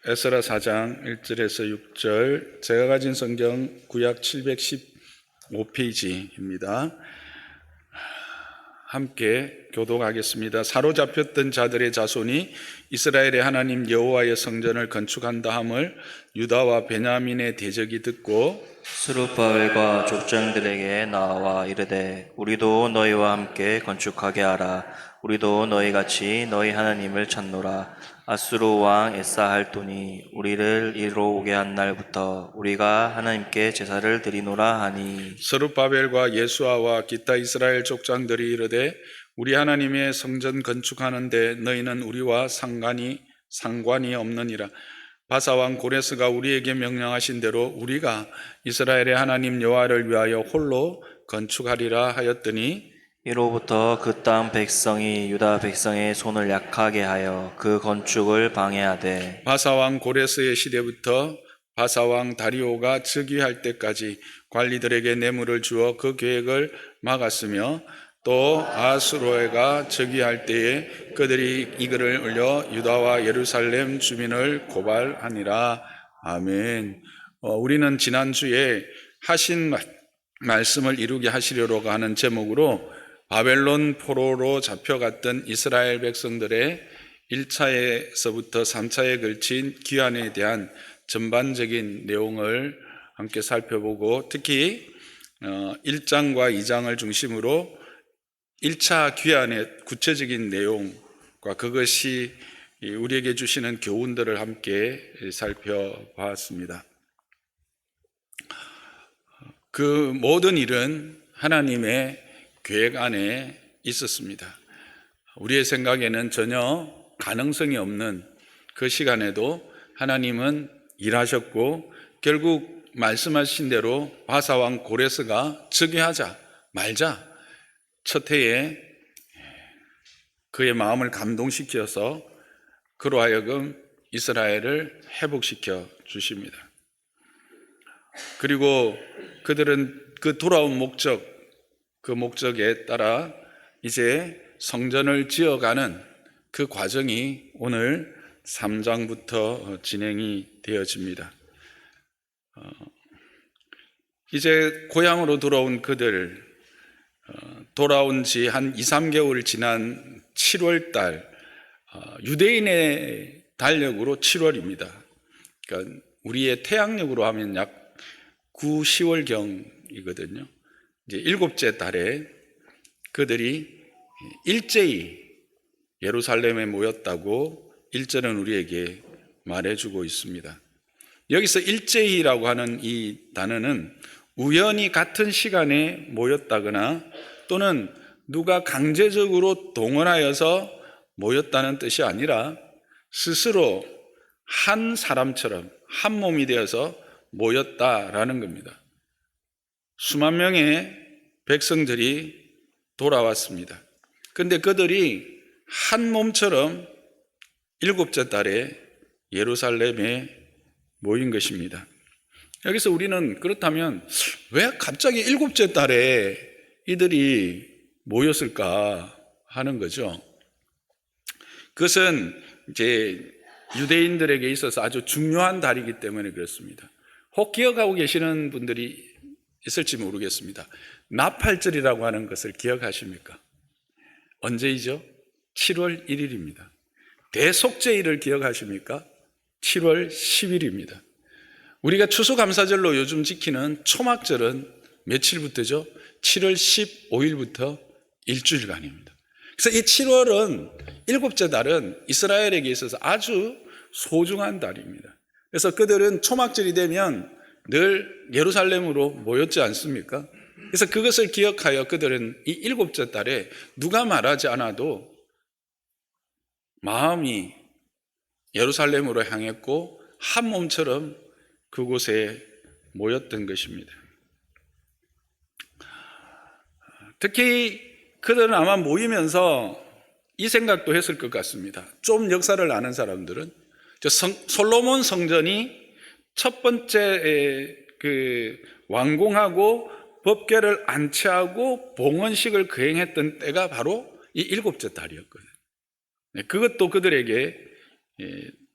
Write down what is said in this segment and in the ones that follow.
에스라 4장 1절에서 6절, 제가 가진 성경 구약 715페이지입니다. 함께 교독하겠습니다. 사로잡혔던 자들의 자손이 이스라엘의 하나님 여호와의 성전을 건축한다 함을 유다와 베냐민의 대적이 듣고 스룹바벨과 족장들에게 나와 이르되 우리도 너희와 함께 건축하게 하라. 우리도 너희같이 너희 하나님을 찾노라. 아수르 왕 에사할돈이 우리를 이리로 오게 한 날부터 우리가 하나님께 제사를 드리노라 하니, 스룹바벨과 예수아와 기타 이스라엘 족장들이 이르되 우리 하나님의 성전 건축하는데 너희는 우리와 상관이 없느니라. 바사 왕 고레스가 우리에게 명령하신 대로 우리가 이스라엘의 하나님 여호와를 위하여 홀로 건축하리라 하였더니, 이로부터 그 땅 백성이 유다 백성의 손을 약하게 하여 그 건축을 방해하되, 바사 왕 고레스의 시대부터 바사 왕 다리오가 즉위할 때까지 관리들에게 뇌물을 주어 그 계획을 막았으며, 또 아수르가 즉위할 때에 그들이 이글을 올려 유다와 예루살렘 주민을 고발하니라. 아멘. 우리는 지난주에 하신 말씀을 이루게 하시려고 하는 제목으로 바벨론 포로로 잡혀갔던 이스라엘 백성들의 1차에서부터 3차에 걸친 귀환에 대한 전반적인 내용을 함께 살펴보고, 특히 1장과 2장을 중심으로 1차 귀환의 구체적인 내용과 그것이 우리에게 주시는 교훈들을 함께 살펴봤습니다. 그 모든 일은 하나님의 계획 안에 있었습니다. 우리의 생각에는 전혀 가능성이 없는 그 시간에도 하나님은 일하셨고, 결국 말씀하신 대로 바사 왕 고레스가 즉위하자 말자 첫 해에 그의 마음을 감동시켜서 그로 하여금 이스라엘을 회복시켜 주십니다. 그리고 그들은 그 돌아온 그 목적에 따라 이제 성전을 지어가는 그 과정이 오늘 3장부터 진행이 되어집니다. 이제 고향으로 돌아온 그들, 돌아온 지 한 2, 3개월 지난 7월 달, 유대인의 달력으로 7월입니다. 그러니까 우리의 태양력으로 하면 약 9, 10월경이거든요. 이제 7째 달에 그들이 일제히 예루살렘에 모였다고 1절은 우리에게 말해주고 있습니다. 여기서 일제히라고 하는 이 단어는 우연히 같은 시간에 모였다거나 또는 누가 강제적으로 동원하여서 모였다는 뜻이 아니라 스스로 한 사람처럼 한 몸이 되어서 모였다라는 겁니다. 수만 명의 백성들이 돌아왔습니다. 그런데 그들이 한 몸처럼 7째 달에 예루살렘에 모인 것입니다. 여기서 우리는 그렇다면 왜 갑자기 7째 달에 이들이 모였을까 하는 거죠. 그것은 이제 유대인들에게 있어서 아주 중요한 달이기 때문에 그렇습니다. 혹 기억하고 계시는 분들이 있을지 모르겠습니다. 나팔절이라고 하는 것을 기억하십니까? 언제이죠? 7월 1일입니다. 대속죄일을 기억하십니까? 7월 10일입니다. 우리가 추수감사절로 요즘 지키는 초막절은 며칠부터죠? 7월 15일부터 일주일간입니다. 그래서 이 7월은 7째 달은 이스라엘에게 있어서 아주 소중한 달입니다. 그래서 그들은 초막절이 되면 늘 예루살렘으로 모였지 않습니까? 그래서 그것을 기억하여 그들은 이 7째 달에 누가 말하지 않아도 마음이 예루살렘으로 향했고 한 몸처럼 그곳에 모였던 것입니다. 특히 그들은 아마 모이면서 이 생각도 했을 것 같습니다. 좀 역사를 아는 사람들은 솔로몬 성전이 첫 번째 완공하고 법궤를 안치하고 봉헌식을 거행했던 때가 바로 이 7째 달이었거든요. 그것도 그들에게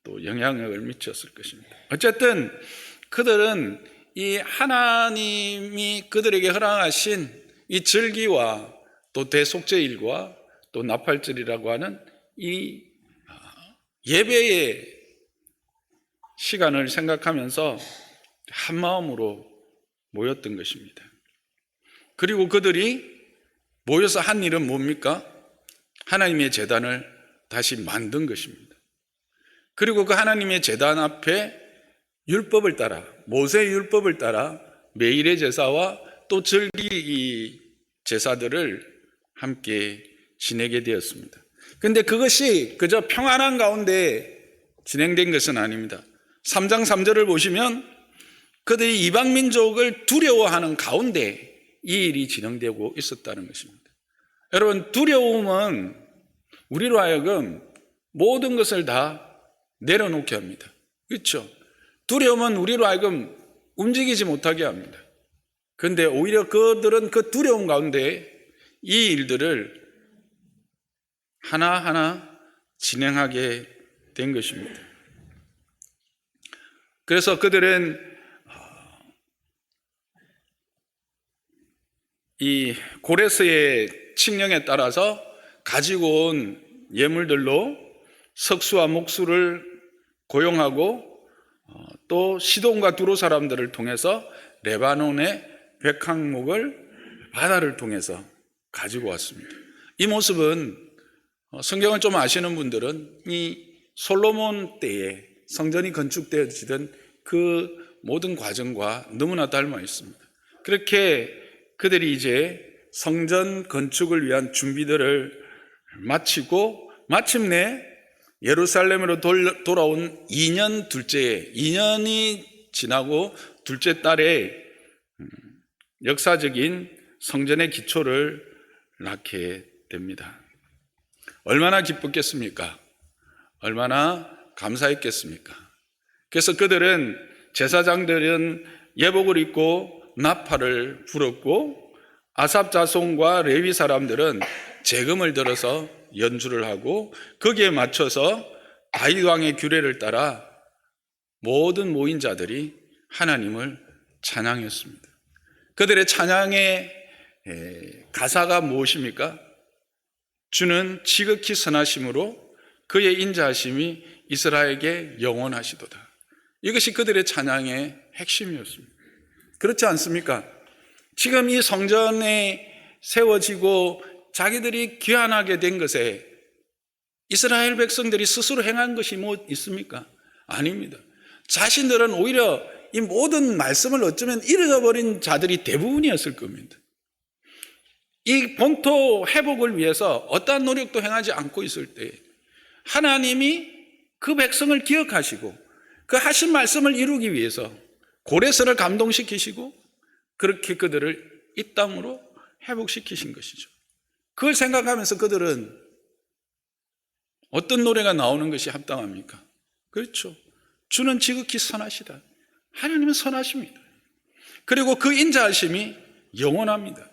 또 영향력을 미쳤을 것입니다. 어쨌든 그들은 이 하나님이 그들에게 허락하신 이 절기와 또 대속죄일과 또 나팔절이라고 하는 이 예배의 시간을 생각하면서 한 마음으로 모였던 것입니다. 그리고 그들이 모여서 한 일은 뭡니까? 하나님의 제단을 다시 만든 것입니다. 그리고 그 하나님의 제단 앞에 율법을 따라, 모세의 율법을 따라 매일의 제사와 또 절기 이 제사들을 함께 지내게 되었습니다. 그런데 그것이 그저 평안한 가운데 진행된 것은 아닙니다. 3장 3절을 보시면 그들이 이방 민족을 두려워하는 가운데 이 일이 진행되고 있었다는 것입니다. 여러분, 두려움은 우리로 하여금 모든 것을 다 내려놓게 합니다. 그렇죠? 두려움은 우리로 하여금 움직이지 못하게 합니다. 그런데 오히려 그들은 그 두려움 가운데 이 일들을 하나하나 진행하게 된 것입니다. 그래서 그들은 이 고레스의 칙령에 따라서 가지고 온 예물들로 석수와 목수를 고용하고 또 시돈과 두로 사람들을 통해서 레바논의 백향목을 바다를 통해서 가지고 왔습니다. 이 모습은 성경을 좀 아시는 분들은 이 솔로몬 때에 성전이 건축되어지던 그 모든 과정과 너무나 닮아 있습니다. 그렇게 그들이 이제 성전 건축을 위한 준비들을 마치고 마침내 예루살렘으로 돌아온 2년 둘째에 2년이 지나고 둘째 달에 역사적인 성전의 기초를 낳게 됩니다. 얼마나 기뻤겠습니까? 얼마나 감사했겠습니까? 그래서 그들은 제사장들은 예복을 입고 나팔을 불었고 아삽 자손과 레위 사람들은 재금을 들어서 연주를 하고 거기에 맞춰서 다윗 왕의 규례를 따라 모든 모인 자들이 하나님을 찬양했습니다. 그들의 찬양의 가사가 무엇입니까? 주는 지극히 선하심으로 그의 인자하심이 이스라엘에게 영원하시도다. 이것이 그들의 찬양의 핵심이었습니다. 그렇지 않습니까? 지금 이 성전에 세워지고 자기들이 귀환하게 된 것에 이스라엘 백성들이 스스로 행한 것이 뭐 있습니까? 아닙니다. 자신들은 오히려 이 모든 말씀을 어쩌면 잃어버린 자들이 대부분이었을 겁니다. 이 본토 회복을 위해서 어떠한 노력도 행하지 않고 있을 때 하나님이 그 백성을 기억하시고 그 하신 말씀을 이루기 위해서 고레스를 감동시키시고 그렇게 그들을 이 땅으로 회복시키신 것이죠. 그걸 생각하면서 그들은 어떤 노래가 나오는 것이 합당합니까? 그렇죠. 주는 지극히 선하시다. 하나님은 선하십니다. 그리고 그 인자하심이 영원합니다.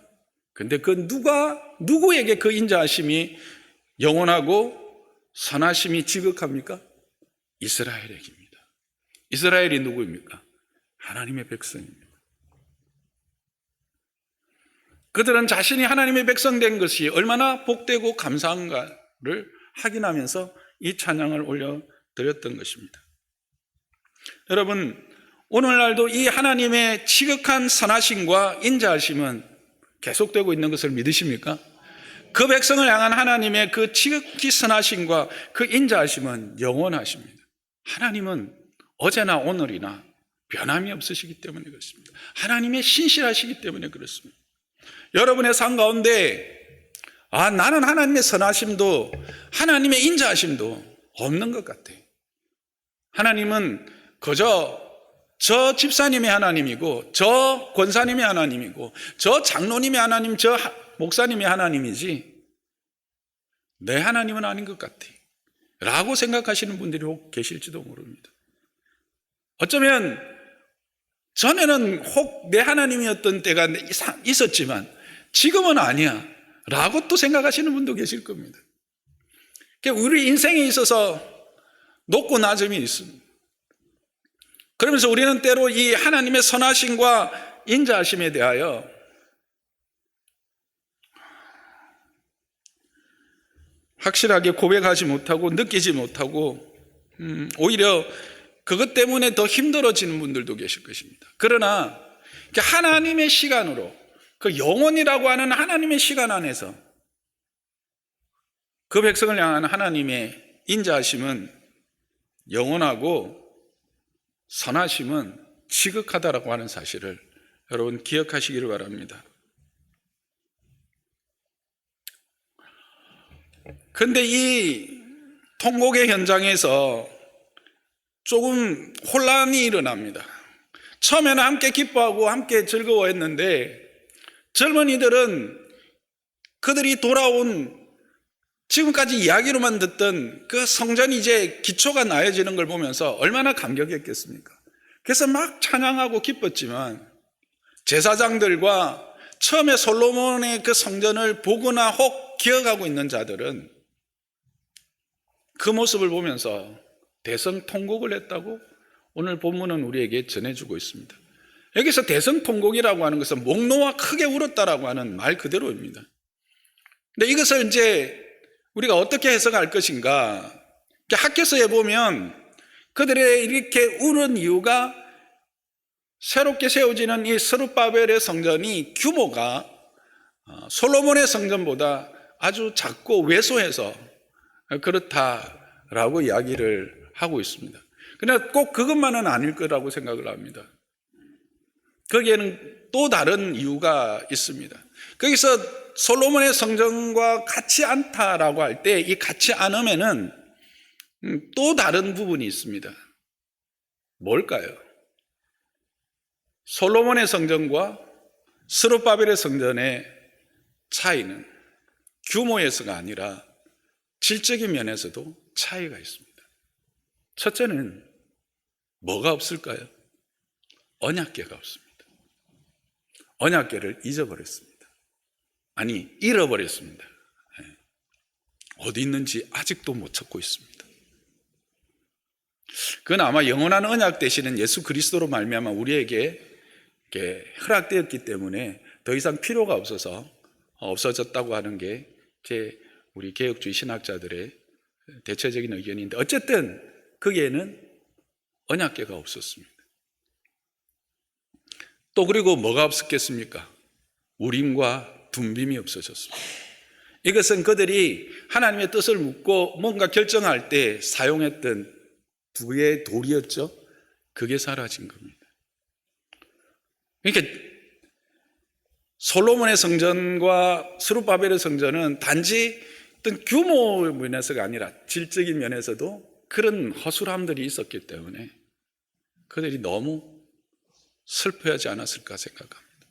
근데 그 누구에게 그 인자하심이 영원하고 선하심이 지극합니까? 이스라엘에게입니다. 이스라엘이 누구입니까? 하나님의 백성입니다. 그들은 자신이 하나님의 백성 된 것이 얼마나 복되고 감사한가를 확인하면서 이 찬양을 올려드렸던 것입니다. 여러분, 오늘날도 이 하나님의 지극한 선하심과 인자하심은 계속되고 있는 것을 믿으십니까? 그 백성을 향한 하나님의 그 지극히 선하심과 그 인자하심은 영원하십니다. 하나님은 어제나 오늘이나 변함이 없으시기 때문에 그렇습니다. 하나님의 신실하시기 때문에 그렇습니다. 여러분의 삶 가운데 나는 하나님의 선하심도 하나님의 인자하심도 없는 것 같아. 하나님은 그저 저 집사님의 하나님이고 저 권사님의 하나님이고 저 장로님의 하나님, 저 목사님의 하나님이지 내 하나님은 아닌 것 같아 라고 생각하시는 분들이 혹 계실지도 모릅니다. 어쩌면 전에는 혹 내 하나님이었던 때가 있었지만 지금은 아니야 라고 또 생각하시는 분도 계실 겁니다. 우리 인생에 있어서 높고 낮음이 있습니다. 그러면서 우리는 때로 이 하나님의 선하심과 인자하심에 대하여 확실하게 고백하지 못하고 느끼지 못하고 오히려 그것 때문에 더 힘들어지는 분들도 계실 것입니다. 그러나 하나님의 시간으로, 그 영원이라고 하는 하나님의 시간 안에서 그 백성을 향한 하나님의 인자하심은 영원하고 선하심은 지극하다라고 하는 사실을 여러분 기억하시기를 바랍니다. 그런데 이 통곡의 현장에서 조금 혼란이 일어납니다. 처음에는 함께 기뻐하고 함께 즐거워했는데 젊은이들은 그들이 돌아온 지금까지 이야기로만 듣던 그 성전이 이제 기초가 나여지는 걸 보면서 얼마나 감격했겠습니까? 그래서 막 찬양하고 기뻤지만 제사장들과 처음에 솔로몬의 그 성전을 보거나 혹 기억하고 있는 자들은 그 모습을 보면서 대성통곡을 했다고 오늘 본문은 우리에게 전해주고 있습니다. 여기서 대성통곡이라고 하는 것은 목 놓아 크게 울었다라고 하는 말 그대로입니다. 근데 이것을 이제 우리가 어떻게 해석할 것인가? 학교서에 보면 그들의 이렇게 우는 이유가 새롭게 세워지는 이 스룹바벨의 성전이 규모가 솔로몬의 성전보다 아주 작고 왜소해서 그렇다라고 이야기를 하고 있습니다. 그러나 꼭 그것만은 아닐 거라고 생각을 합니다. 거기에는 또 다른 이유가 있습니다. 거기서 솔로몬의 성전과 같지 않다라고 할 때 이 같지 않음에는 또 다른 부분이 있습니다. 뭘까요? 솔로몬의 성전과 스룹바벨의 성전의 차이는 규모에서가 아니라 질적인 면에서도 차이가 있습니다. 첫째는 뭐가 없을까요? 언약궤가 없습니다. 언약궤를 잊어버렸습니다. 아니, 잃어버렸습니다. 어디 있는지 아직도 못 찾고 있습니다. 그건 아마 영원한 언약 되시는 예수 그리스도로 말미암아 우리에게 허락되었기 때문에 더 이상 필요가 없어서 없어졌다고 하는 게 우리 개혁주의 신학자들의 대체적인 의견인데, 어쨌든 거기에는 언약궤가 없었습니다. 또 그리고 뭐가 없었겠습니까? 우림과 둠빔이 없어졌습니다. 이것은 그들이 하나님의 뜻을 묻고 뭔가 결정할 때 사용했던 두 개의 돌이었죠. 그게 사라진 겁니다. 그러니까 솔로몬의 성전과 스룹바벨의 성전은 단지 어떤 규모 면에서가 아니라 질적인 면에서도 그런 허술함들이 있었기 때문에 그들이 너무 슬퍼하지 않았을까 생각합니다.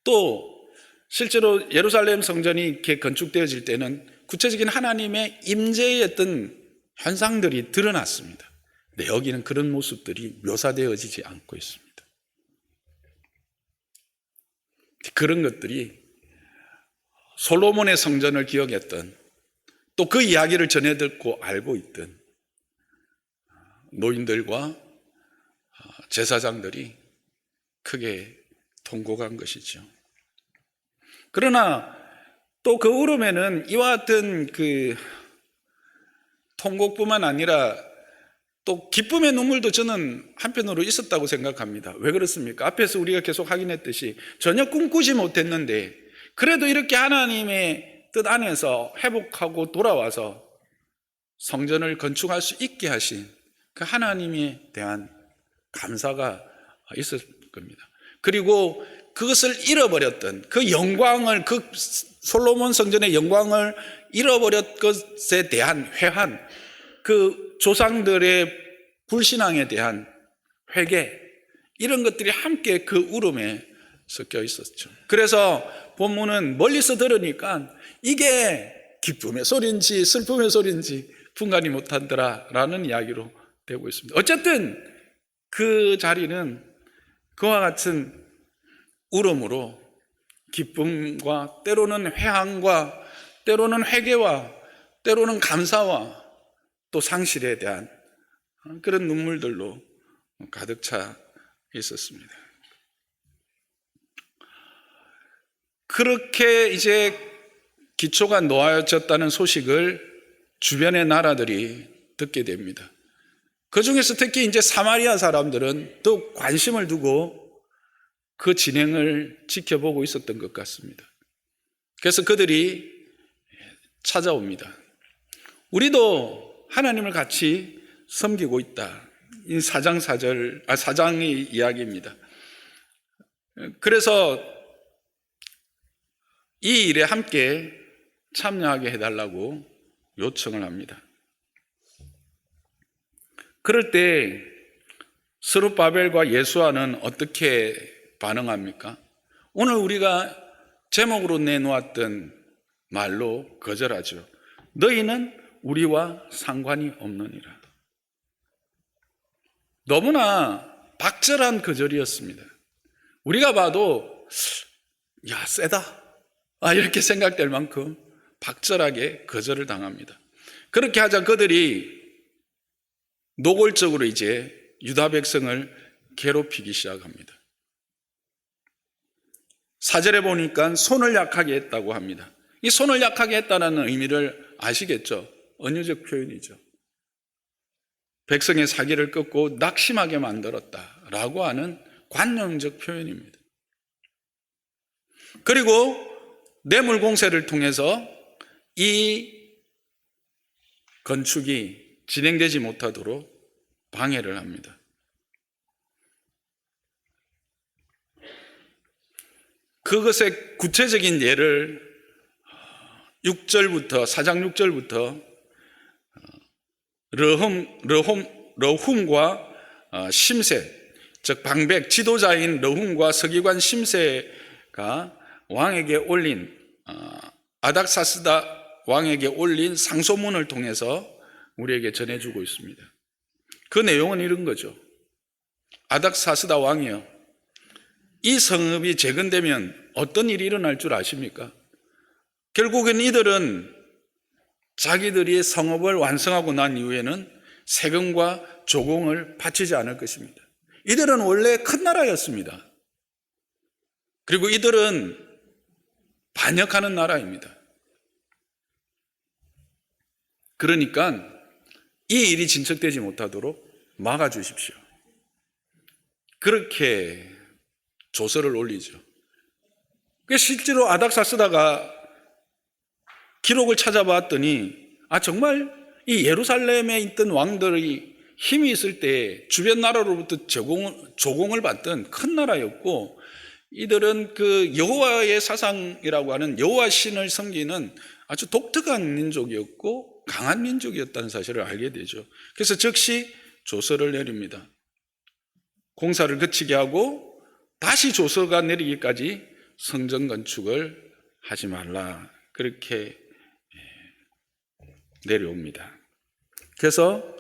또 실제로 예루살렘 성전이 이렇게 건축되어질 때는 구체적인 하나님의 임재의 어떤 현상들이 드러났습니다. 근데 여기는 그런 모습들이 묘사되어지지 않고 있습니다. 그런 것들이 솔로몬의 성전을 기억했던, 또 그 이야기를 전해 듣고 알고 있던 노인들과 제사장들이 크게 통곡한 것이죠. 그러나 또 그 울음에는 이와 같은 그 통곡뿐만 아니라 또 기쁨의 눈물도 저는 한편으로 있었다고 생각합니다. 왜 그렇습니까? 앞에서 우리가 계속 확인했듯이 전혀 꿈꾸지 못했는데 그래도 이렇게 하나님의 뜻 안에서 회복하고 돌아와서 성전을 건축할 수 있게 하신 그 하나님에 대한 감사가 있을 겁니다. 그리고 그것을 잃어버렸던 그 영광을, 그 솔로몬 성전의 영광을 잃어버렸 것에 대한 회한, 그 조상들의 불신앙에 대한 회개, 이런 것들이 함께 그 울음에 섞여 있었죠. 그래서 본문은 멀리서 들으니까 이게 기쁨의 소리인지 슬픔의 소리인지 분간이 못하더라 라는 이야기로 되고 있습니다. 어쨌든 그 자리는 그와 같은 울음으로 기쁨과 때로는 회항과 때로는 회개와 때로는 감사와 또 상실에 대한 그런 눈물들로 가득 차 있었습니다. 그렇게 이제 기초가 놓아졌다는 소식을 주변의 나라들이 듣게 됩니다. 그 중에서 특히 이제 사마리아 사람들은 또 관심을 두고 그 진행을 지켜보고 있었던 것 같습니다. 그래서 그들이 찾아옵니다. 우리도 하나님을 같이 섬기고 있다. 이 사장의 이야기입니다. 그래서 이 일에 함께 참여하게 해달라고 요청을 합니다. 그럴 때 스룹바벨과 예수아는 어떻게 반응합니까? 오늘 우리가 제목으로 내놓았던 말로 거절하죠. 너희는 우리와 상관이 없느니라. 너무나 박절한 거절이었습니다. 우리가 봐도 야 세다 이렇게 생각될 만큼 박절하게 거절을 당합니다. 그렇게 하자 그들이 노골적으로 이제 유다 백성을 괴롭히기 시작합니다. 4절에 보니까 손을 약하게 했다고 합니다. 이 손을 약하게 했다는 의미를 아시겠죠? 언어적 표현이죠. 백성의 사기를 끊고 낙심하게 만들었다라고 하는 관용적 표현입니다. 그리고 뇌물 공세를 통해서 이 건축이 진행되지 못하도록 방해를 합니다. 그것의 구체적인 예를 4장 6절부터 러훔과 심세, 즉 방백 지도자인 러훔과 서기관 심세가 왕에게 올린 아닥사스다 왕에게 올린 상소문을 통해서 우리에게 전해주고 있습니다. 그 내용은 이런 거죠. 아닥사스다 왕이요, 이 성읍이 재건되면 어떤 일이 일어날 줄 아십니까? 결국엔 이들은 자기들이 성읍을 완성하고 난 이후에는 세금과 조공을 바치지 않을 것입니다. 이들은 원래 큰 나라였습니다. 그리고 이들은 반역하는 나라입니다. 그러니까 이 일이 진척되지 못하도록 막아주십시오. 그렇게 조서를 올리죠. 실제로 아닥사스다가 기록을 찾아봤더니 정말 이 예루살렘에 있던 왕들이 힘이 있을 때 주변 나라로부터 조공을 받던 큰 나라였고, 이들은 그 여호와의 사상이라고 하는 여호와 신을 섬기는 아주 독특한 민족이었고 강한 민족이었다는 사실을 알게 되죠. 그래서 즉시 조서를 내립니다. 공사를 그치게 하고 다시 조서가 내리기까지 성전 건축을 하지 말라, 그렇게 내려옵니다. 그래서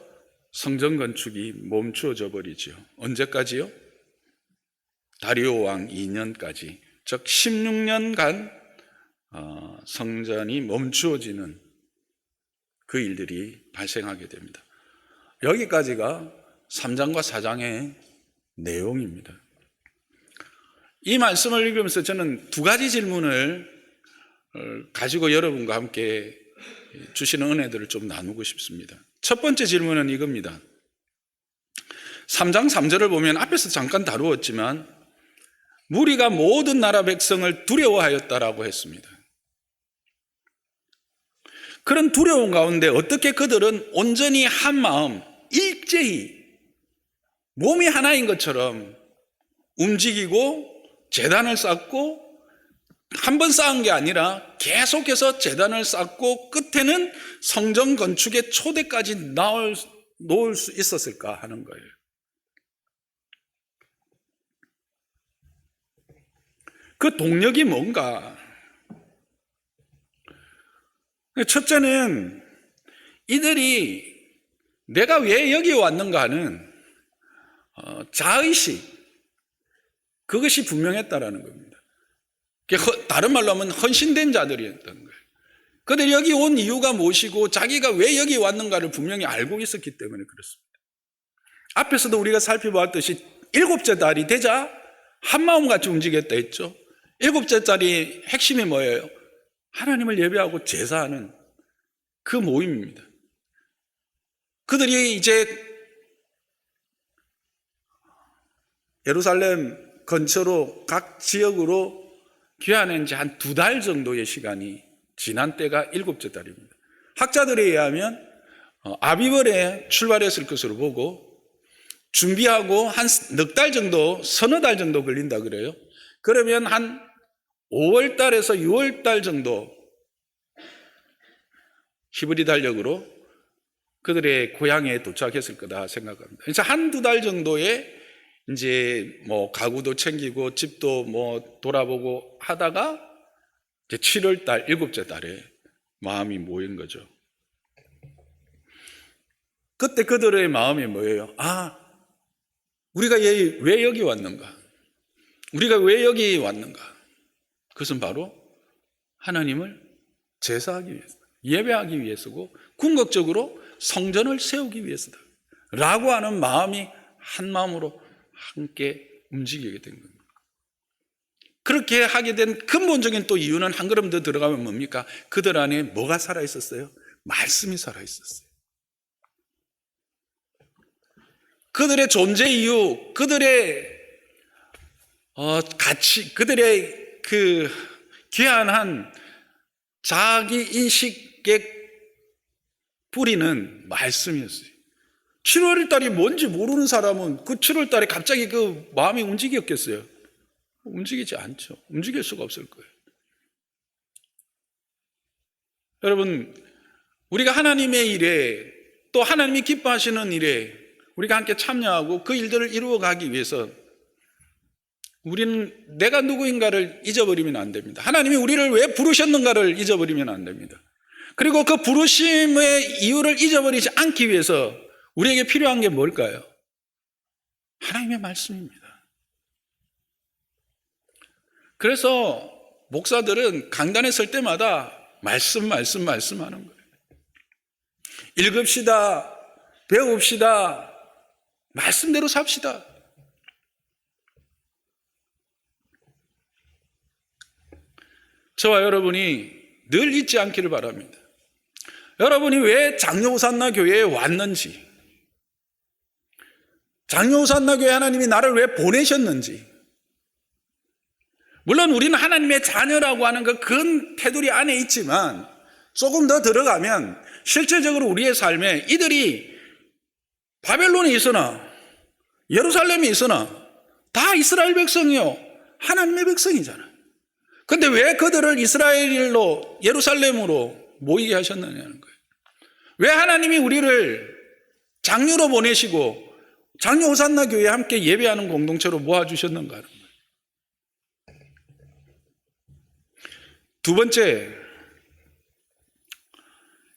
성전 건축이 멈추어져 버리죠. 언제까지요? 다리오 왕 2년까지, 즉 16년간 성전이 멈추어지는 그 일들이 발생하게 됩니다. 여기까지가 3장과 4장의 내용입니다. 이 말씀을 읽으면서 저는 두 가지 질문을 가지고 여러분과 함께 주시는 은혜들을 좀 나누고 싶습니다. 첫 번째 질문은 이겁니다. 3장 3절을 보면 앞에서 잠깐 다루었지만 무리가 모든 나라 백성을 두려워하였다라고 했습니다. 그런 두려움 가운데 어떻게 그들은 온전히 한 마음, 일제히 몸이 하나인 것처럼 움직이고 재단을 쌓고, 한 번 쌓은 게 아니라 계속해서 재단을 쌓고 끝에는 성전 건축의 초대까지 놓을 수 있었을까 하는 거예요. 그 동력이 뭔가? 첫째는 이들이 내가 왜 여기 왔는가 하는 자의식, 그것이 분명했다라는 겁니다. 다른 말로 하면 헌신된 자들이었던 거예요. 그들이 여기 온 이유가 무엇이고 자기가 왜 여기 왔는가를 분명히 알고 있었기 때문에 그렇습니다. 앞에서도 우리가 살펴보았듯이 일곱째 달이 되자 한마음같이 움직였다 했죠. 일곱째 달이 핵심이 뭐예요? 하나님을 예배하고 제사하는 그 모임입니다. 그들이 이제 예루살렘 근처로 각 지역으로 귀환한 지 한 2달 정도의 시간이 지난 때가 일곱째 달입니다. 학자들에 의하면 아비벌에 출발했을 것으로 보고 준비하고 한 넉 달 정도, 서너 달 정도 걸린다 그래요. 그러면 한 5월 달에서 6월 달 정도 히브리 달력으로 그들의 고향에 도착했을 거다 생각합니다. 그래서 한두 달 정도에 이제 뭐 가구도 챙기고 집도 뭐 돌아보고 하다가 이제 7월 달, 일곱째 달에 마음이 모인 거죠. 그때 그들의 마음이 뭐예요? 아, 우리가 왜 여기 왔는가? 우리가 왜 여기 왔는가? 그것은 바로 하나님을 제사하기 위해서, 예배하기 위해서고 궁극적으로 성전을 세우기 위해서다 라고 하는 마음이 한 마음으로 함께 움직이게 된 겁니다. 그렇게 하게 된 근본적인 또 이유는 한 걸음 더 들어가면 뭡니까? 그들 안에 뭐가 살아있었어요? 말씀이 살아있었어요. 그들의 존재 이유, 그들의 가치, 그들의 그 귀한한 자기 인식의 뿌리는 말씀이었어요. 7월 달이 뭔지 모르는 사람은 그 7월 달에 갑자기 그 마음이 움직였겠어요? 움직이지 않죠. 움직일 수가 없을 거예요. 여러분, 우리가 하나님의 일에 또 하나님이 기뻐하시는 일에 우리가 함께 참여하고 그 일들을 이루어가기 위해서 우리는 내가 누구인가를 잊어버리면 안 됩니다. 하나님이 우리를 왜 부르셨는가를 잊어버리면 안 됩니다. 그리고 그 부르심의 이유를 잊어버리지 않기 위해서 우리에게 필요한 게 뭘까요? 하나님의 말씀입니다. 그래서 목사들은 강단에 설 때마다 말씀하는 거예요. 읽읍시다, 배웁시다, 말씀대로 삽시다. 저와 여러분이 늘 잊지 않기를 바랍니다. 여러분이 왜 장로호산나 교회에 왔는지, 장로호산나 교회 하나님이 나를 왜 보내셨는지, 물론 우리는 하나님의 자녀라고 하는 그 큰 테두리 안에 있지만 조금 더 들어가면 실질적으로 우리의 삶에 이들이 바벨론에 있으나 예루살렘에 있으나 다 이스라엘 백성이요, 하나님의 백성이잖아요. 근데 왜 그들을 이스라엘로, 예루살렘으로 모이게 하셨느냐는 거예요. 왜 하나님이 우리를 장로로 보내시고 장로 호산나 교회에 함께 예배하는 공동체로 모아주셨는가 하는 거예요. 두 번째,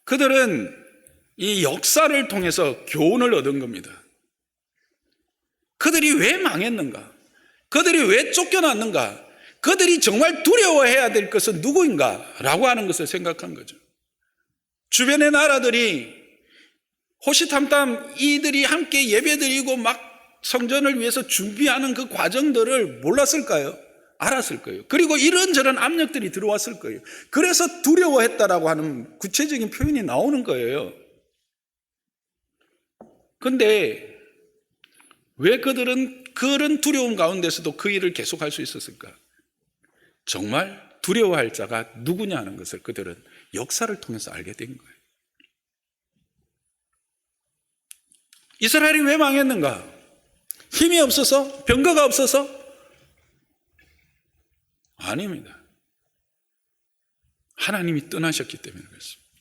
그들은 이 역사를 통해서 교훈을 얻은 겁니다. 그들이 왜 망했는가? 그들이 왜 쫓겨났는가? 그들이 정말 두려워해야 될 것은 누구인가? 라고 하는 것을 생각한 거죠. 주변의 나라들이 호시탐탐 이들이 함께 예배드리고 막 성전을 위해서 준비하는 그 과정들을 몰랐을까요? 알았을 거예요. 그리고 이런저런 압력들이 들어왔을 거예요. 그래서 두려워했다라고 하는 구체적인 표현이 나오는 거예요. 근데 왜 그들은 그런 두려움 가운데서도 그 일을 계속할 수 있었을까? 정말 두려워할 자가 누구냐 하는 것을 그들은 역사를 통해서 알게 된 거예요. 이스라엘이 왜 망했는가? 힘이 없어서? 병거가 없어서? 아닙니다. 하나님이 떠나셨기 때문에 그렇습니다.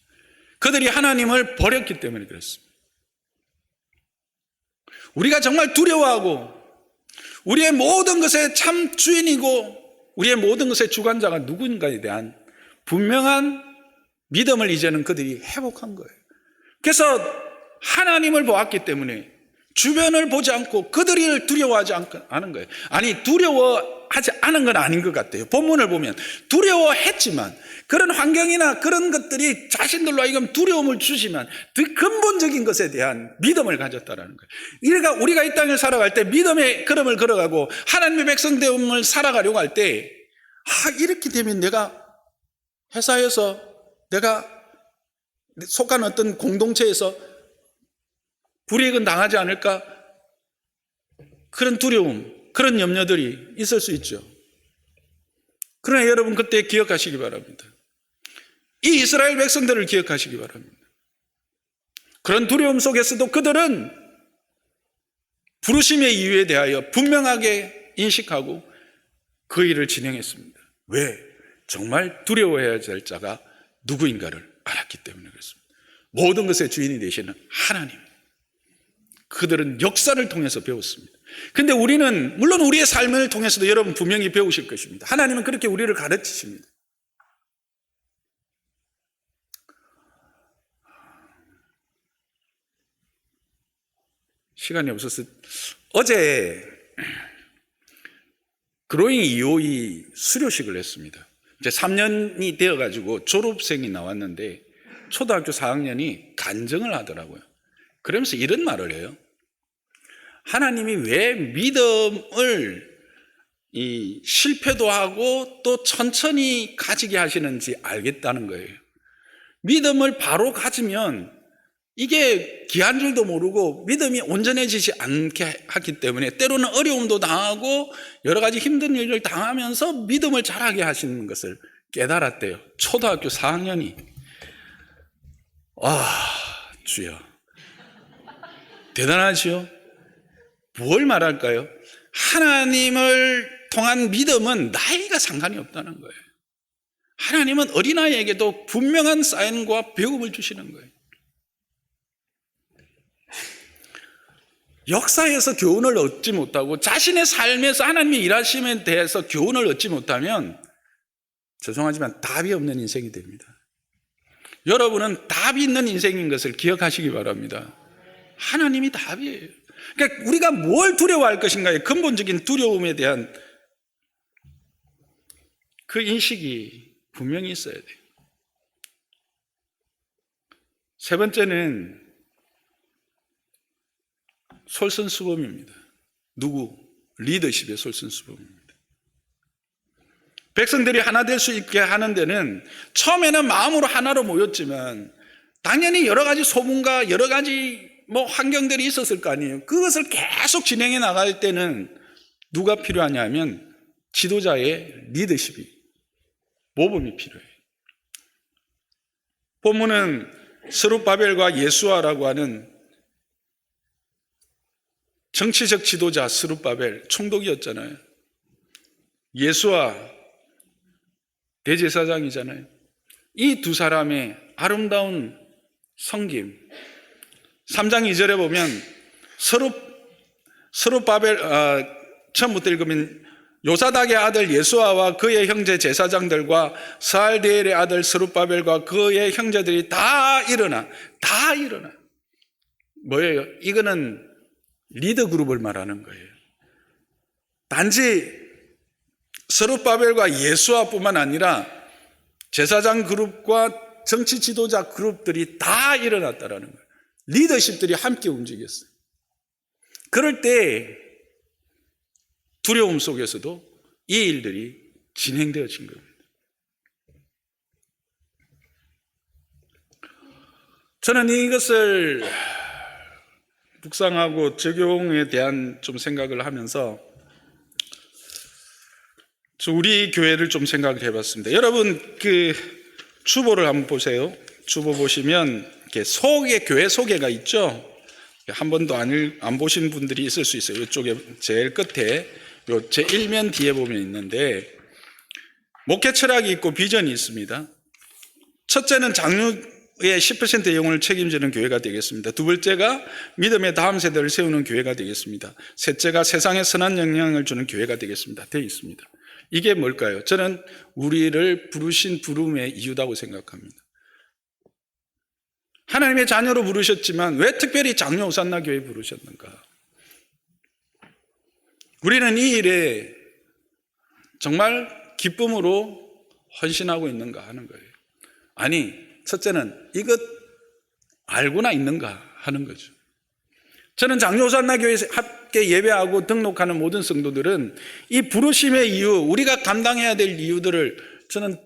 그들이 하나님을 버렸기 때문에 그렇습니다. 우리가 정말 두려워하고 우리의 모든 것의 참 주인이고 우리의 모든 것의 주관자가 누구인가에 대한 분명한 믿음을 이제는 그들이 회복한 거예요. 그래서 하나님을 보았기 때문에, 주변을 보지 않고 그들을 두려워하지 않은 거예요. 아니, 두려워하지 않은 건 아닌 것 같아요. 본문을 보면 두려워했지만 그런 환경이나 그런 것들이 자신들로 하여금 두려움을 주시면 더 근본적인 것에 대한 믿음을 가졌다는 거예요. 그러니까 우리가 이 땅을 살아갈 때 믿음의 걸음을 걸어가고 하나님의 백성됨을 살아가려고 할 때 이렇게 되면 내가 회사에서 내가 속한 어떤 공동체에서 불이익은 당하지 않을까? 그런 두려움, 그런 염려들이 있을 수 있죠. 그러나 여러분 그때 기억하시기 바랍니다. 이 이스라엘 백성들을 기억하시기 바랍니다. 그런 두려움 속에서도 그들은 부르심의 이유에 대하여 분명하게 인식하고 그 일을 진행했습니다. 왜? 정말 두려워해야 될 자가 누구인가를 알았기 때문에 그렇습니다. 모든 것의 주인이 되시는 하나님. 그들은 역사를 통해서 배웠습니다. 근데 우리는 물론 우리의 삶을 통해서도 여러분 분명히 배우실 것입니다. 하나님은 그렇게 우리를 가르치십니다. 시간이 없어서 어제 그로잉 252 수료식을 했습니다. 이제 3년이 되어가지고 졸업생이 나왔는데 초등학교 4학년이 간증을 하더라고요. 그러면서 이런 말을 해요. 하나님이 왜 믿음을 실패도 하고 또 천천히 가지게 하시는지 알겠다는 거예요. 믿음을 바로 가지면 이게 귀한 줄도 모르고 믿음이 온전해지지 않게 하기 때문에 때로는 어려움도 당하고 여러 가지 힘든 일을 당하면서 믿음을 자라게 하시는 것을 깨달았대요. 초등학교 4학년이. 주여. 대단하지요? 뭘 말할까요? 하나님을 통한 믿음은 나이가 상관이 없다는 거예요. 하나님은 어린아이에게도 분명한 사인과 배움을 주시는 거예요. 역사에서 교훈을 얻지 못하고 자신의 삶에서 하나님의 일하심에 대해서 교훈을 얻지 못하면 죄송하지만 답이 없는 인생이 됩니다. 여러분은 답이 있는 인생인 것을 기억하시기 바랍니다. 하나님이 답이에요. 그러니까 우리가 뭘 두려워할 것인가의 근본적인 두려움에 대한 그 인식이 분명히 있어야 돼요. 세 번째는 솔선수범입니다. 누구? 리더십의 솔선수범입니다. 백성들이 하나 될 수 있게 하는 데는 처음에는 마음으로 하나로 모였지만 당연히 여러 가지 소문과 여러 가지 환경들이 있었을 거 아니에요. 그것을 계속 진행해 나갈 때는 누가 필요하냐면 지도자의 리더십이, 모범이 필요해요. 본문은 스룹바벨과 예수아라고 하는 정치적 지도자 스룹바벨 총독이었잖아요. 예수아 대제사장이잖아요. 이 두 사람의 아름다운 섬김. 3장 2절에 보면 스룹바벨 처음부터 읽으면 요사닥의 아들 예수아와 그의 형제 제사장들과 스알디엘의 아들 스룹바벨과 그의 형제들이 다 일어나. 뭐예요? 이거는 리더 그룹을 말하는 거예요. 단지 스룹바벨과 예수아뿐만 아니라 제사장 그룹과 정치 지도자 그룹들이 다 일어났다라는 거예요. 리더십들이 함께 움직였어요. 그럴 때 두려움 속에서도 이 일들이 진행되어진 겁니다. 저는 이것을 묵상하고 적용에 대한 좀 생각을 하면서 우리 교회를 좀 생각을 해봤습니다. 여러분 그 주보를 한번 보세요. 주보 보시면 이렇게 교회 소개가 있죠. 한 번도 안 보신 분들이 있을 수 있어요. 이쪽에 제일 끝에 제 1면 뒤에 보면 있는데 목회 철학이 있고 비전이 있습니다. 첫째는 장로의 10%의 영혼을 책임지는 교회가 되겠습니다. 두 번째가 믿음의 다음 세대를 세우는 교회가 되겠습니다. 셋째가 세상에 선한 영향을 주는 교회가 되겠습니다. 되어 있습니다. 이게 뭘까요? 저는 우리를 부르신 부름의 이유다고 생각합니다. 하나님의 자녀로 부르셨지만 왜 특별히 장로 오산나 교회에 부르셨는가? 우리는 이 일에 정말 기쁨으로 헌신하고 있는가 하는 거예요. 아니, 첫째는 이것 알고나 있는가 하는 거죠. 저는 장로산나교회에 함께 예배하고 등록하는 모든 성도들은 이 부르심의 이유, 우리가 감당해야 될 이유들을 저는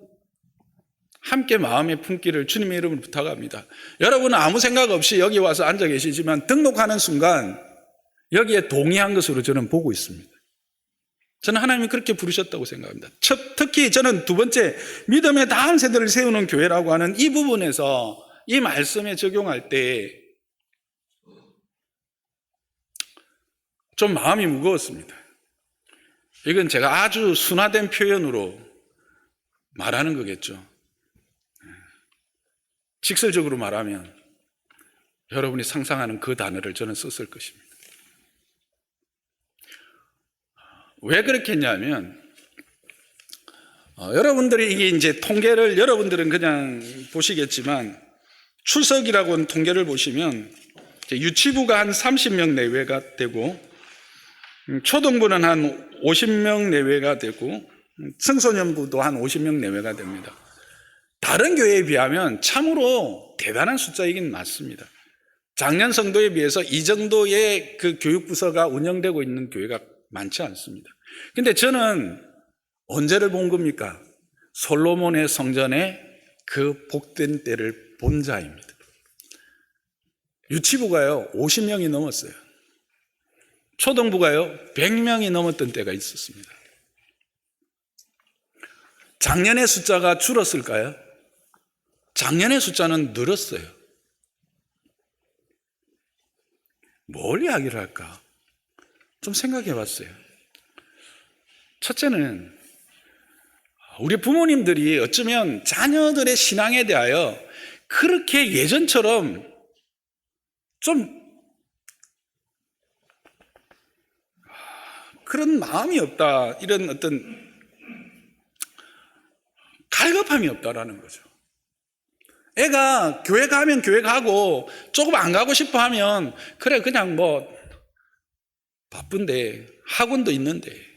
함께 마음에 품기를 주님의 이름으로 부탁합니다. 여러분은 아무 생각 없이 여기 와서 앉아 계시지만 등록하는 순간 여기에 동의한 것으로 저는 보고 있습니다. 저는 하나님이 그렇게 부르셨다고 생각합니다. 특히 저는 두 번째, 믿음의 다음 세대를 세우는 교회라고 하는 이 부분에서 이 말씀에 적용할 때 좀 마음이 무거웠습니다. 이건 제가 아주 순화된 표현으로 말하는 거겠죠. 직설적으로 말하면 여러분이 상상하는 그 단어를 저는 썼을 것입니다. 왜 그렇게 했냐면 여러분들이 이게 이제 통계를 여러분들은 그냥 보시겠지만 출석이라고 하는 통계를 보시면 유치부가 한 30명 내외가 되고 초등부는 한 50명 내외가 되고 청소년부도 한 50명 내외가 됩니다. 다른 교회에 비하면 참으로 대단한 숫자이긴 맞습니다. 작년 성도에 비해서 이 정도의 그 교육부서가 운영되고 있는 교회가 많지 않습니다. 근데 저는 언제를 본 겁니까? 솔로몬의 성전의 그 복된 때를 본 자입니다. 유치부가요 50명이 넘었어요. 초등부가요 100명이 넘었던 때가 있었습니다. 작년의 숫자가 줄었을까요? 작년의 숫자는 늘었어요. 뭘 이야기를 할까? 좀 생각해 봤어요. 첫째는 우리 부모님들이 어쩌면 자녀들의 신앙에 대하여 그렇게 예전처럼 좀 그런 마음이 없다, 이런 어떤 갈급함이 없다라는 거죠. 애가 교회 가면 교회 가고 조금 안 가고 싶어 하면 그래 그냥 뭐 바쁜데 학원도 있는데.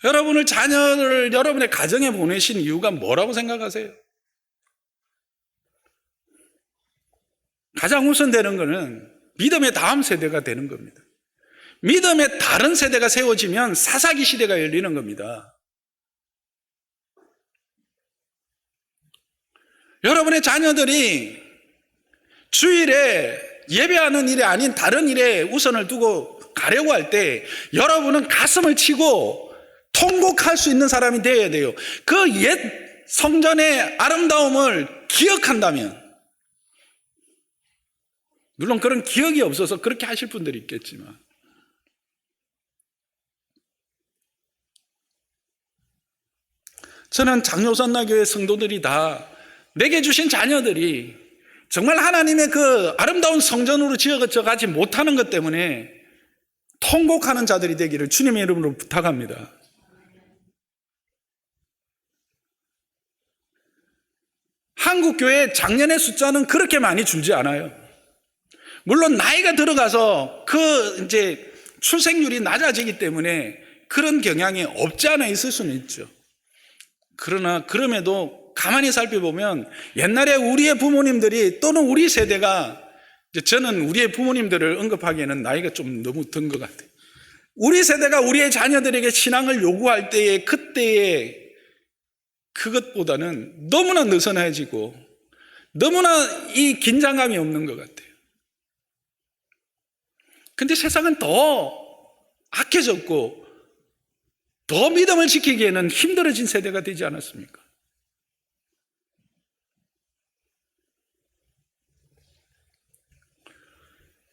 여러분을 자녀를 여러분의 가정에 보내신 이유가 뭐라고 생각하세요? 가장 우선되는 것은 믿음의 다음 세대가 되는 겁니다. 믿음의 다른 세대가 세워지면 사사기 시대가 열리는 겁니다. 여러분의 자녀들이 주일에 예배하는 일이 아닌 다른 일에 우선을 두고 가려고 할 때 여러분은 가슴을 치고 통곡할 수 있는 사람이 되어야 돼요. 그 옛 성전의 아름다움을 기억한다면, 물론 그런 기억이 없어서 그렇게 하실 분들이 있겠지만, 저는 장로산나교회 성도들이 다 내게 주신 자녀들이 정말 하나님의 그 아름다운 성전으로 지어져 가지 못하는 것 때문에 통곡하는 자들이 되기를 주님의 이름으로 부탁합니다. 한국 교회 작년의 숫자는 그렇게 많이 줄지 않아요. 물론 나이가 들어가서 그 이제 출생률이 낮아지기 때문에 그런 경향이 없지 않아 있을 수는 있죠. 그러나 그럼에도 가만히 살펴보면 옛날에 우리의 부모님들이 또는 우리 세대가, 저는 우리의 부모님들을 언급하기에는 나이가 좀 너무 든 것 같아요. 우리 세대가 우리의 자녀들에게 신앙을 요구할 때에 그때의 그것보다는 너무나 느슨해지고 너무나 이 긴장감이 없는 것 같아요. 근데 세상은 더 악해졌고 더 믿음을 지키기에는 힘들어진 세대가 되지 않았습니까?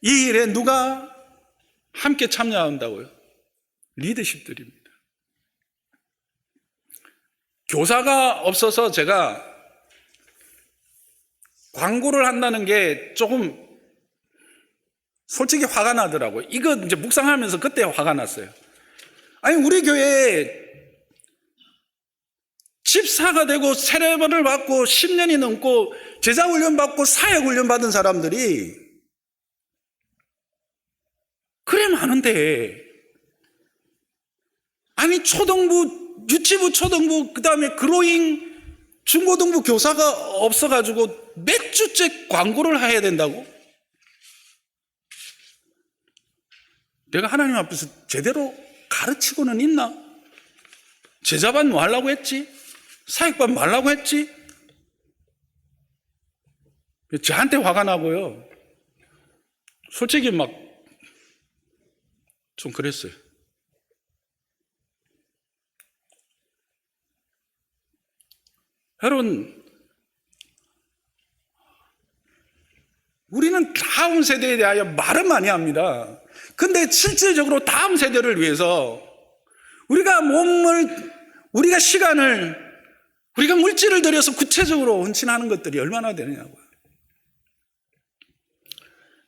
이 일에 누가 함께 참여한다고요? 리더십들입니다. 교사가 없어서 제가 광고를 한다는 게 조금 솔직히 화가 나더라고요. 이거 이제 묵상하면서 그때 화가 났어요. 아니, 우리 교회에 집사가 되고 세례를 받고 10년이 넘고 제자훈련 받고 사역훈련 받은 사람들이 그래 많은데, 아니 초등부, 유치부, 초등부, 그 다음에 그로잉, 중고등부 교사가 없어가지고 몇 주째 광고를 해야 된다고? 내가 하나님 앞에서 제대로 가르치고는 있나? 제자반 뭐 하려고 했지? 사역반 뭐 하려고 했지? 저한테 화가 나고요. 솔직히 막 좀 그랬어요. 여러분, 우리는 다음 세대에 대하여 말은 많이 합니다. 근데 실질적으로 다음 세대를 위해서 우리가 시간을, 우리가 물질을 들여서 구체적으로 헌신하는 것들이 얼마나 되느냐고요.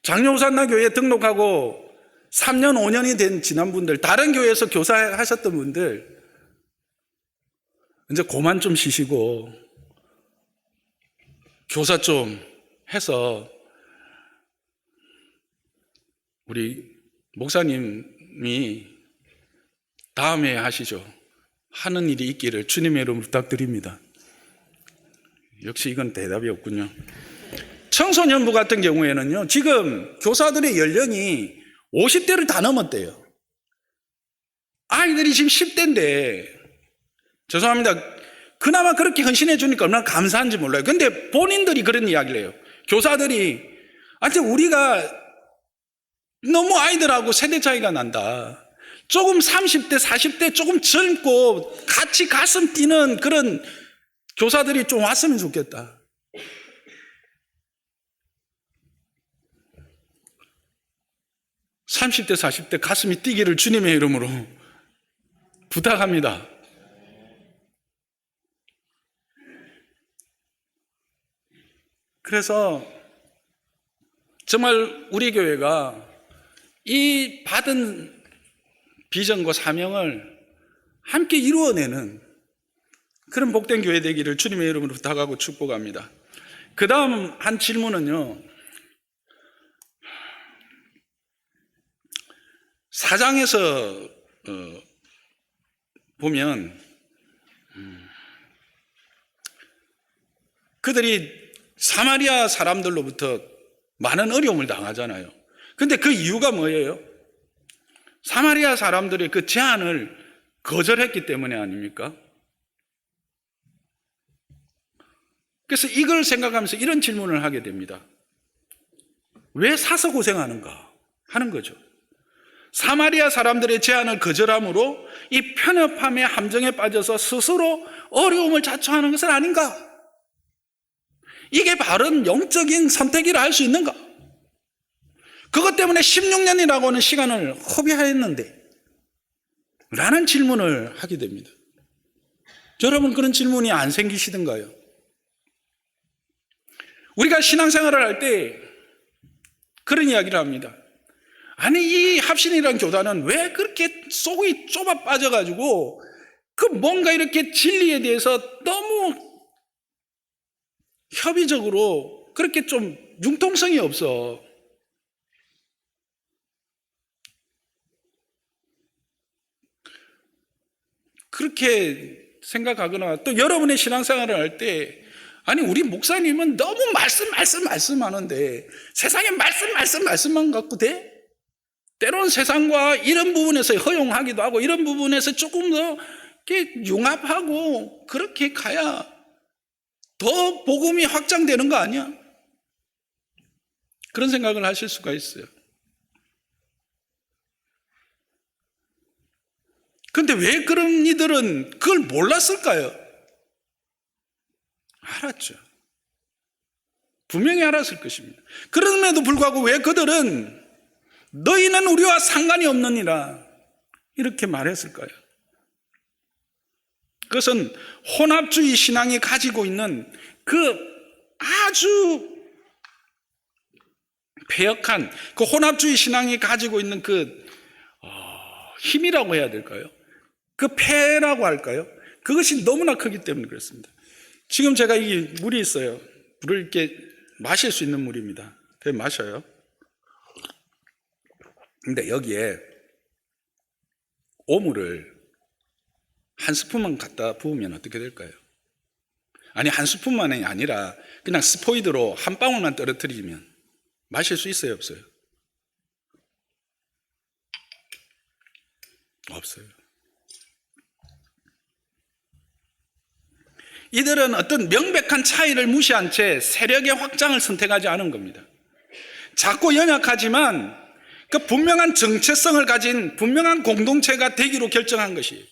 장로호산나 교회에 등록하고 3년, 5년이 된 지난 분들, 다른 교회에서 교사하셨던 분들, 이제 그만 좀 쉬시고 교사 좀 해서 우리 목사님이 다음에 하시죠. 하는 일이 있기를 주님의 이름으로 부탁드립니다. 역시 이건 대답이 없군요. 청소년부 같은 경우에는요, 지금 교사들의 연령이 50대를 다 넘었대요. 아이들이 지금 10대인데, 죄송합니다. 그나마 그렇게 헌신해 주니까 얼마나 감사한지 몰라요. 근데 본인들이 그런 이야기를 해요. 교사들이, 우리가 너무 아이들하고 세대 차이가 난다. 조금 30대, 40대 조금 젊고 같이 가슴 뛰는 그런 교사들이 좀 왔으면 좋겠다. (30대) (40대) 가슴이 뛰기를 주님의 이름으로 부탁합니다. 그래서 정말 우리 교회가 이 받은 비전과 사명을 함께 이루어내는 그런 복된 교회 되기를 주님의 이름으로 부탁하고 축복합니다. 그 다음 한 질문은요, 4장에서 보면 그들이 사마리아 사람들로부터 많은 어려움을 당하잖아요. 근데 그 이유가 뭐예요? 사마리아 사람들의 그 제안을 거절했기 때문에 아닙니까? 그래서 이걸 생각하면서 이런 질문을 하게 됩니다. 왜 사서 고생하는가 하는 거죠. 사마리아 사람들의 제안을 거절함으로 이 편협함의 함정에 빠져서 스스로 어려움을 자초하는 것은 아닌가? 이게 바른 영적인 선택이라 할 수 있는가? 그것 때문에 16년이라고 하는 시간을 허비하였는데 라는 질문을 하게 됩니다. 여러분, 그런 질문이 안 생기시던가요? 우리가 신앙생활을 할 때 그런 이야기를 합니다. 아니, 이 합신이라는 교단은 왜 그렇게 속이 좁아 빠져가지고 그 뭔가 이렇게 진리에 대해서 너무 협의적으로 그렇게 좀 융통성이 없어. 그렇게 생각하거나, 또 여러분의 신앙생활을 할 때, 아니, 우리 목사님은 너무 말씀하는데 세상에 말씀만 갖고 돼? 때로는 세상과 이런 부분에서 허용하기도 하고 이런 부분에서 조금 더 이렇게 융합하고 그렇게 가야 더 복음이 확장되는 거 아니야? 그런 생각을 하실 수가 있어요. 그런데 왜 그런 이들은 그걸 몰랐을까요? 알았죠. 분명히 알았을 것입니다. 그럼에도 불구하고 왜 그들은 너희는 우리와 상관이 없느니라 이렇게 말했을까요? 그것은 혼합주의 신앙이 가지고 있는 그 아주 패역한 그 혼합주의 신앙이 가지고 있는 그 힘이라고 해야 될까요? 그 패라고 할까요? 그것이 너무나 크기 때문에 그렇습니다. 지금 제가 이 물이 있어요. 물을 이렇게 마실 수 있는 물입니다. 그래서 마셔요. 근데 여기에 오물을 한 스푼만 갖다 부으면 어떻게 될까요? 아니, 한 스푼만이 아니라 그냥 스포이드로 한 방울만 떨어뜨리면 마실 수 있어요, 없어요? 없어요. 이들은 어떤 명백한 차이를 무시한 채 세력의 확장을 선택하지 않은 겁니다. 작고 연약하지만 그 분명한 정체성을 가진 분명한 공동체가 되기로 결정한 것이에요.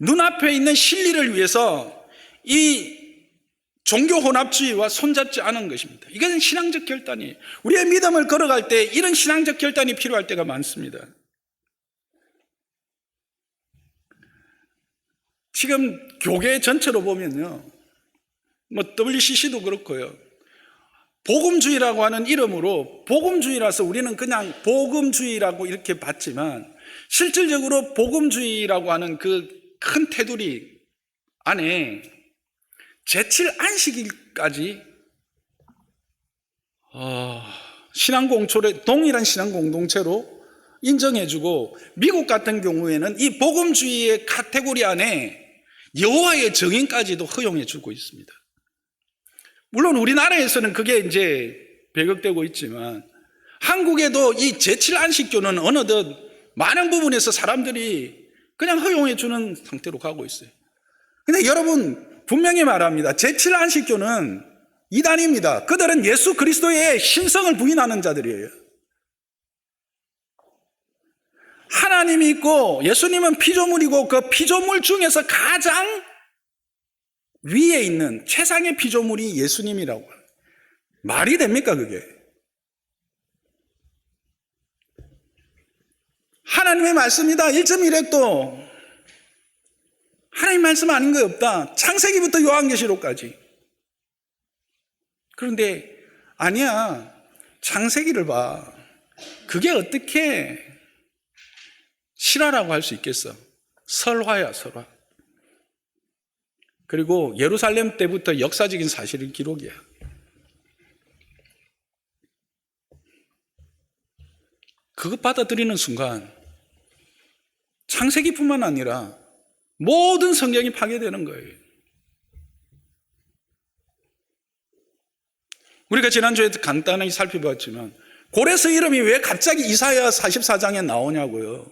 눈앞에 있는 진리를 위해서 이 종교 혼합주의와 손잡지 않은 것입니다. 이것은 신앙적 결단이에요. 우리의 믿음을 걸어갈 때 이런 신앙적 결단이 필요할 때가 많습니다. 지금 교회 전체로 보면요, 뭐 WCC도 그렇고요, 복음주의라고 하는 이름으로, 복음주의라서 우리는 그냥 복음주의라고 이렇게 봤지만 실질적으로 복음주의라고 하는 그 큰 테두리 안에 제칠 안식일까지 신앙공초를 동일한 신앙공동체로 인정해주고, 미국 같은 경우에는 이 복음주의의 카테고리 안에 여호와의 증인까지도 허용해주고 있습니다. 물론 우리나라에서는 그게 이제 배격되고 있지만 한국에도 이 제칠 안식교는 어느덧 많은 부분에서 사람들이 그냥 허용해주는 상태로 가고 있어요. 근데 여러분, 분명히 말합니다. 제칠 안식교는 이단입니다. 그들은 예수 그리스도의 신성을 부인하는 자들이에요. 하나님이 있고 예수님은 피조물이고 그 피조물 중에서 가장 위에 있는 최상의 피조물이 예수님이라고. 말이 됩니까, 그게? 하나님의 말씀이다. 1.1핵도 하나님 말씀 아닌 거 없다. 창세기부터 요한계시록까지. 그런데 아니야, 창세기를 봐. 그게 어떻게 실화라고 할 수 있겠어? 설화야, 설화. 그리고 예루살렘 때부터 역사적인 사실의 기록이야. 그것 받아들이는 순간 창세기뿐만 아니라 모든 성경이 파괴되는 거예요. 우리가 지난주에 간단하게 살펴봤지만 고레스 이름이 왜 갑자기 이사야 44장에 나오냐고요.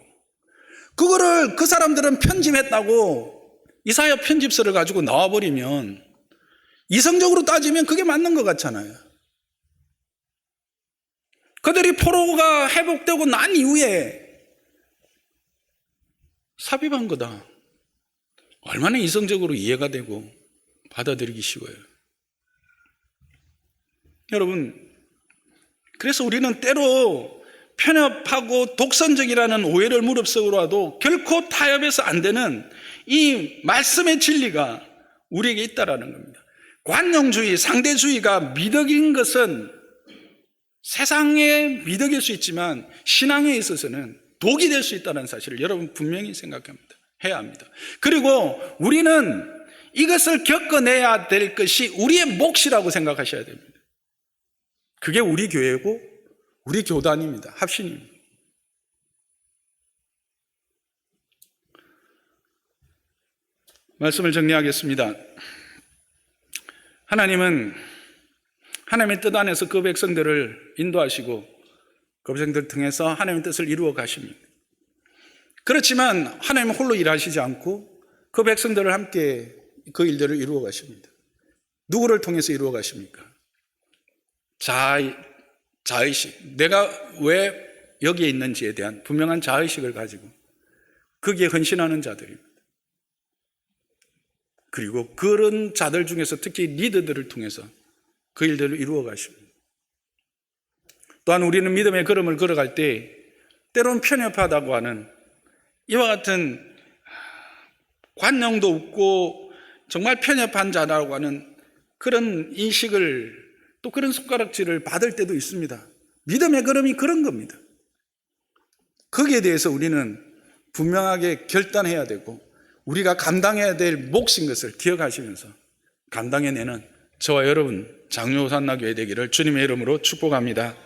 그거를 그 사람들은 편집했다고 이사야 편집서를 가지고 나와버리면 이성적으로 따지면 그게 맞는 것 같잖아요. 그들이 포로가 회복되고 난 이후에 삽입한 거다. 얼마나 이성적으로 이해가 되고 받아들이기 쉬워요. 여러분, 그래서 우리는 때로 편협하고 독선적이라는 오해를 무릅쓰고라도 결코 타협해서 안 되는 이 말씀의 진리가 우리에게 있다라는 겁니다. 관용주의, 상대주의가 미덕인 것은 세상에 미덕일 수 있지만 신앙에 있어서는 독이 될 수 있다는 사실을 여러분 분명히 생각합니다. 해야 합니다. 그리고 우리는 이것을 겪어내야 될 것이 우리의 몫이라고 생각하셔야 됩니다. 그게 우리 교회고 우리 교단입니다. 합신입니다. 말씀을 정리하겠습니다. 하나님은 하나님의 뜻 안에서 그 백성들을 인도하시고 그 백성들 통해서 하나님의 뜻을 이루어 가십니다. 그렇지만 하나님은 홀로 일하시지 않고 그 백성들을 함께 그 일들을 이루어 가십니다. 누구를 통해서 이루어 가십니까? 자의식, 내가 왜 여기에 있는지에 대한 분명한 자의식을 가지고 거기에 헌신하는 자들입니다. 그리고 그런 자들 중에서 특히 리더들을 통해서 그 일들을 이루어 가십니다. 또한 우리는 믿음의 걸음을 걸어갈 때 때론 편협하다고 하는 이와 같은 관용도 없고 정말 편협한 자라고 하는 그런 인식을, 또 그런 손가락질을 받을 때도 있습니다. 믿음의 걸음이 그런 겁니다. 거기에 대해서 우리는 분명하게 결단해야 되고 우리가 감당해야 될 몫인 것을 기억하시면서 감당해내는 저와 여러분 장로산나교회 되기를 주님의 이름으로 축복합니다.